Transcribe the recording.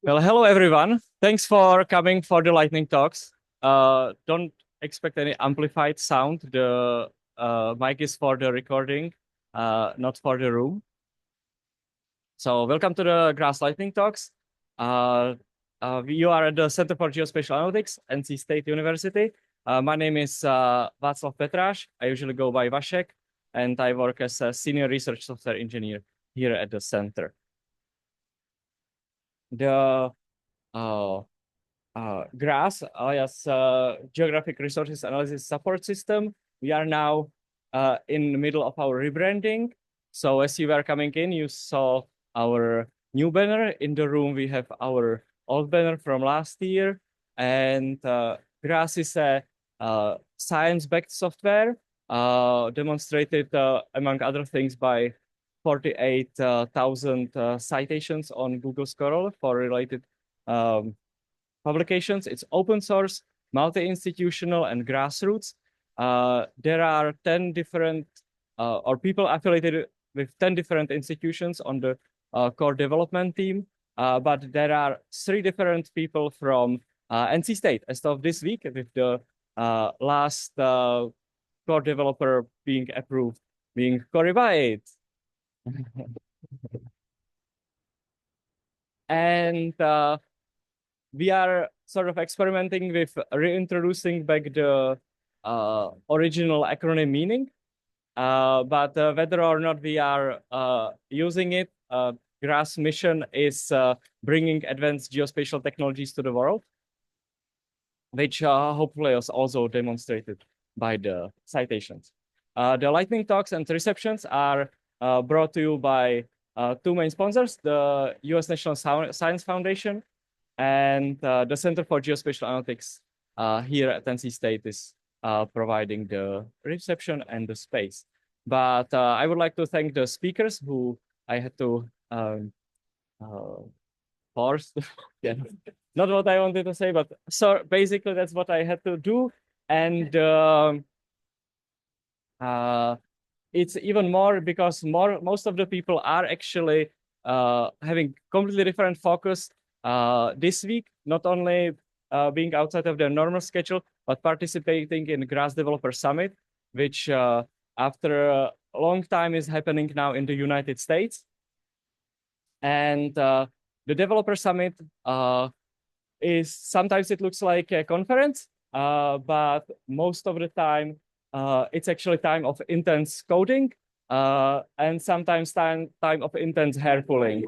Well, hello everyone. Thanks for coming for the lightning talks. Don't expect any amplified sound. The mic is for the recording, not for the room. So welcome to the Grass Lightning Talks. You are at the Center for Geospatial Analytics, NC State University. My name is Vaclav Petras. I usually go by Vašek, and I work as a senior research software engineer here at the center. The GRAS, alias Geographic Resources Analysis Support System. We are now in the middle of our rebranding. So as you were coming in, you saw our new banner. In the room, we have our old banner from last year. And GRAS is a science-backed software demonstrated, among other things, by 48,000 citations on Google Scholar for related publications. It's open source, multi-institutional, and grassroots. There are 10 different, or people affiliated with 10 different institutions on the core development team, but there are 3 different people from NC State as of this week, with the last core developer being approved, being Corey White. And we are sort of experimenting with reintroducing back the original acronym meaning. But whether or not we are using it, GRAS mission is bringing advanced geospatial technologies to the world, which hopefully is also demonstrated by the citations. The lightning talks and receptions are brought to you by 2 main sponsors, the US National Science Foundation and the Center for Geospatial Analytics here at NC State is providing the reception and the space. But I would like to thank the speakers who I had to force. Yeah, not what I wanted to say, but so basically that's what I had to do. And it's even more because most of the people are actually having completely different focus this week, not only being outside of their normal schedule, but participating in GRAS Developer Summit, which after a long time is happening now in the United States. And the Developer Summit is sometimes it looks like a conference, but most of the time it's actually time of intense coding and sometimes time of intense hair pulling.